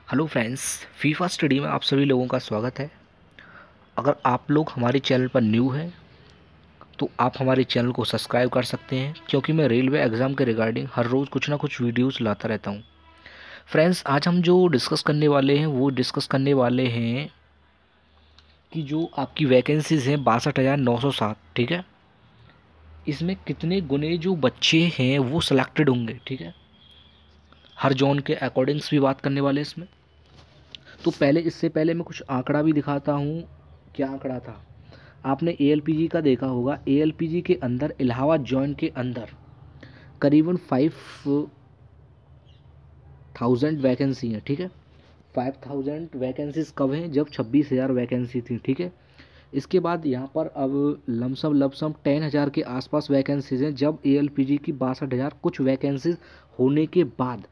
Hello friends, FIFA study में आप सभी लोगों का स्वागत है। अगर आप लोग हमारे चैनल पर न्यू हैं तो आप हमारे चैनल को सब्सक्राइब कर सकते हैं, क्योंकि मैं रेलवे एग्ज़ाम के रिगार्डिंग हर रोज़ कुछ ना कुछ वीडियोस लाता रहता हूं। फ्रेंड्स, आज हम जो डिस्कस करने वाले हैं वो डिस्कस करने वाले हैं कि जो आपकी वैकेंसीज़ हैं 62,907, ठीक है। इसमें कितने गुने जो बच्चे हैं वो सिलेक्टेड होंगे, ठीक है। हर जोन के अकॉर्डिंग्स भी बात करने वाले हैं इसमें। तो इससे पहले मैं कुछ आंकड़ा भी दिखाता हूँ। क्या आंकड़ा था? आपने एएलपीजी का देखा होगा। एएलपीजी के अंदर इलाहाबाद जॉइंट के अंदर करीबन 5,000 वैकेंसी है, ठीक है। 5,000 वैकेंसीज कब हैं? जब 26,000 वैकेंसी थी, ठीक है। इसके बाद यहाँ पर अब लमसम 10,000 के आसपास वैकेंसीज हैं, जब एएलपीजी की 62,000 कुछ वैकेंसीज होने के बाद।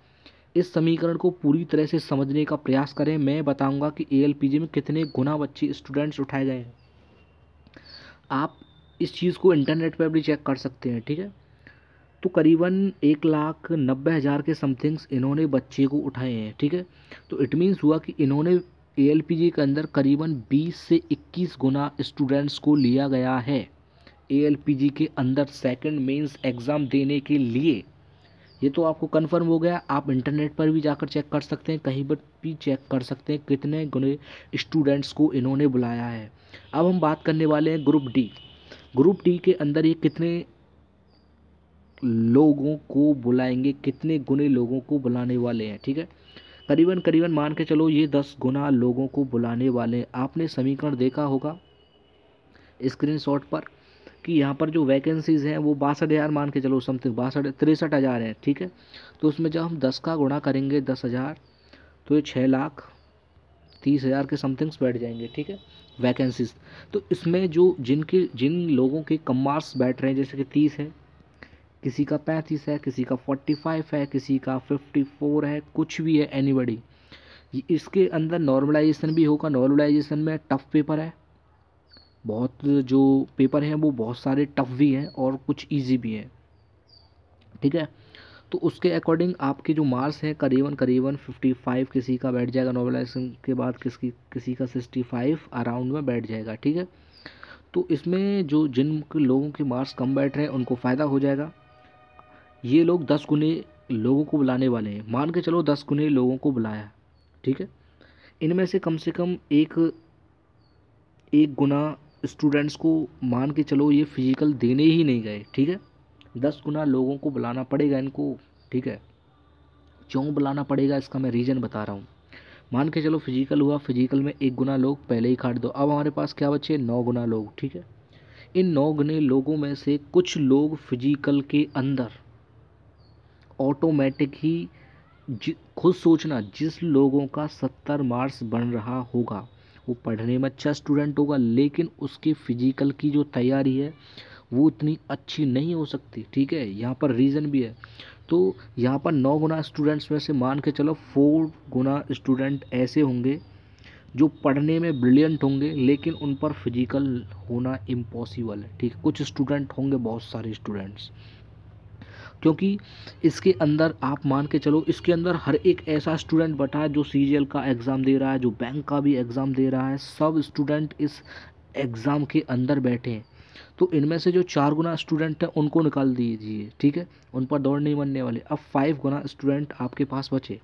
इस समीकरण को पूरी तरह से समझने का प्रयास करें। मैं बताऊंगा कि एएलपीजी में कितने गुना बच्चे स्टूडेंट्स उठाए गए हैं। आप इस चीज़ को इंटरनेट पर भी चेक कर सकते हैं, ठीक है। तो करीबन 1,90,000 के समथिंग्स इन्होंने बच्चे को उठाए हैं, ठीक है। तो इट मीन्स हुआ कि इन्होंने एएलपीजी के अंदर करीबन 20 से 21 गुना स्टूडेंट्स को लिया गया है एएलपीजी के अंदर सेकंड मेंस एग्ज़ाम देने के लिए। ये तो आपको कंफर्म हो गया। आप इंटरनेट पर भी जाकर चेक कर सकते हैं, कहीं पर भी चेक कर सकते हैं कितने गुने स्टूडेंट्स को इन्होंने बुलाया है। अब हम बात करने वाले हैं ग्रुप डी। ग्रुप डी के अंदर ये कितने लोगों को बुलाएंगे, कितने गुने लोगों को बुलाने वाले हैं, ठीक है। करीबन करीबन मान के चलो ये 10 गुना लोगों को बुलाने वाले हैं। आपने समीकरण देखा होगा स्क्रीनशॉट पर कि यहाँ पर जो वैकेंसीज़ हैं वो 62,000 मान के चलो, समथिंग 63,000 हैं, ठीक है। तो उसमें जब हम 10 का गुणा करेंगे 10,000, तो ये 6,30,000 के समथिंग्स बैठ जाएंगे, ठीक है, वैकेंसीज। तो इसमें जो जिन लोगों के कम मार्क्स बैठ रहे हैं, जैसे कि 30 है, किसी का 35 है, किसी का 45 है, किसी का 54 है, कुछ भी है, एनीबडी। इसके अंदर नॉर्मलाइजेशन भी होगा। नॉर्मलाइजेशन में टफ पेपर है, बहुत जो पेपर हैं वो बहुत सारे टफ भी हैं और कुछ इजी भी हैं, ठीक है। तो उसके अकॉर्डिंग आपके जो मार्क्स हैं करीबन करीबन 55 किसी का बैठ जाएगा। नॉर्मलाइजेशन के बाद किसी का 65 अराउंड में बैठ जाएगा, ठीक है। तो इसमें जो जिन लोगों के मार्क्स कम बैठ रहे हैं उनको फ़ायदा हो जाएगा। ये लोग 10 गुने लोगों को बुलाने वाले हैं। मान के चलो 10 गुने लोगों को बुलाया, ठीक है। इनमें से कम एक गुना स्टूडेंट्स को मान के चलो ये फिजिकल देने ही नहीं गए, ठीक है। 10 गुना लोगों को बुलाना पड़ेगा इनको, ठीक है। क्यों बुलाना पड़ेगा इसका मैं रीज़न बता रहा हूँ। मान के चलो फिजिकल हुआ, फिजिकल में 1 गुना लोग पहले ही काट दो। अब हमारे पास क्या बचे? 9 गुना लोग, ठीक है। इन 9 गुने लोगों में से कुछ लोग फिजिकल के अंदर ऑटोमेटिक ही खुद सोचना, जिस लोगों का 70 मार्क्स बन रहा होगा वो पढ़ने में अच्छा स्टूडेंट होगा, लेकिन उसके फिजिकल की जो तैयारी है वो उतनी अच्छी नहीं हो सकती, ठीक है। यहाँ पर रीज़न भी है। तो यहाँ पर 9 गुना स्टूडेंट्स में से मान के चलो 4 गुना स्टूडेंट ऐसे होंगे जो पढ़ने में ब्रिलियंट होंगे, लेकिन उन पर फिजिकल होना इम्पॉसिबल है, ठीक है। कुछ स्टूडेंट होंगे, बहुत सारे स्टूडेंट्स, क्योंकि इसके अंदर आप मान के चलो इसके अंदर हर एक ऐसा स्टूडेंट बैठा है जो सीजीएल का एग्ज़ाम दे रहा है, जो बैंक का भी एग्ज़ाम दे रहा है। सब स्टूडेंट इस एग्ज़ाम के अंदर बैठे हैं। तो इनमें से जो 4 गुना स्टूडेंट हैं उनको निकाल दीजिए, ठीक है, उन पर दौड़ नहीं बनने वाले। अब 5 गुना स्टूडेंट आपके पास बचे,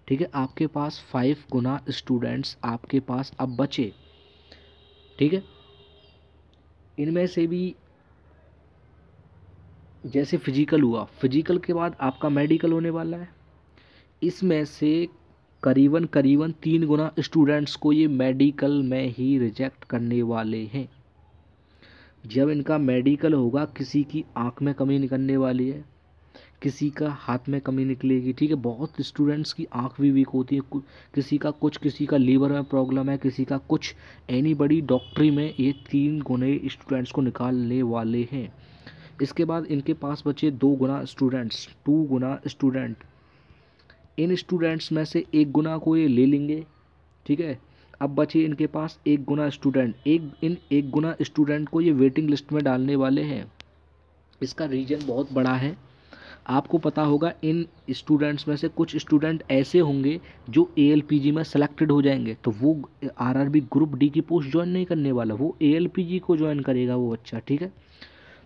ठीक है। आपके पास 5 गुना स्टूडेंट्स आपके पास अब बचे, ठीक है। इनमें से भी जैसे फिजिकल हुआ, फिजिकल के बाद आपका मेडिकल होने वाला है। इसमें से करीबन करीबन 3 गुना स्टूडेंट्स को ये मेडिकल में ही रिजेक्ट करने वाले हैं। जब इनका मेडिकल होगा, किसी की आंख में कमी निकलने वाली है, किसी का हाथ में कमी निकलेगी, ठीक है। बहुत स्टूडेंट्स की आंख भी वीक होती है, किसी का लीवर में प्रॉब्लम है, किसी का कुछ, एनी बड़ी डॉक्टरी में ये 3 गुने स्टूडेंट्स को निकालने वाले हैं। इसके बाद इनके पास बचे 2 गुना स्टूडेंट्स, 2 गुना स्टूडेंट। इन स्टूडेंट्स में से 1 गुना को ये ले लेंगे, ठीक है। अब बचे इनके पास 1 गुना स्टूडेंट। इन 1 गुना स्टूडेंट को ये वेटिंग लिस्ट में डालने वाले हैं। इसका रीजन बहुत बड़ा है। आपको पता होगा इन स्टूडेंट्स में से कुछ स्टूडेंट ऐसे होंगे जो ALPG में सेलेक्टेड हो जाएंगे, तो वो RRB ग्रुप डी की पोस्ट ज्वाइन नहीं करने वाला, वो ALPG को ज्वाइन करेगा वो बच्चा, ठीक है।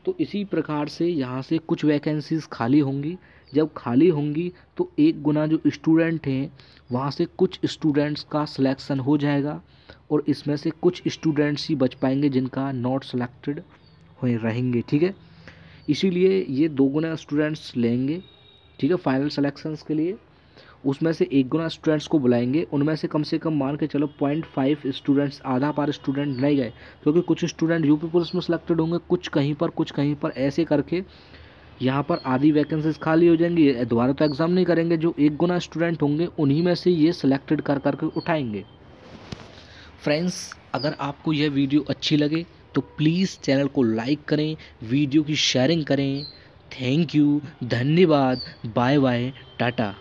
तो इसी प्रकार से यहाँ से कुछ वैकेंसीज खाली होंगी, जब खाली होंगी तो एक गुना जो स्टूडेंट हैं वहाँ से कुछ स्टूडेंट्स का सिलेक्शन हो जाएगा, और इसमें से कुछ स्टूडेंट्स ही बच पाएंगे जिनका नॉट सेलेक्टेड हुए रहेंगे, ठीक है। इसीलिए ये 2 गुना स्टूडेंट्स लेंगे, ठीक है, फाइनल सिलेक्शंस के लिए। उसमें से 1 गुना स्टूडेंट्स को बुलाएंगे, उनमें से कम मान के चलो 0.5 स्टूडेंट्स, आधा पर स्टूडेंट नहीं गए, क्योंकि कुछ स्टूडेंट यूपी पुलिस में सेलेक्टेड होंगे, कुछ कहीं पर, ऐसे करके यहाँ पर आधी वैकेंसीज खाली हो जाएंगी। दोबारा तो एग्ज़ाम नहीं करेंगे, जो 1 गुना स्टूडेंट होंगे उन्हीं में से ये सिलेक्टेड कर करके उठाएंगे। फ्रेंड्स, अगर आपको यह वीडियो अच्छी लगे तो प्लीज़ चैनल को लाइक करें, वीडियो की शेयरिंग करें। थैंक यू, धन्यवाद, बाय बाय, टाटा।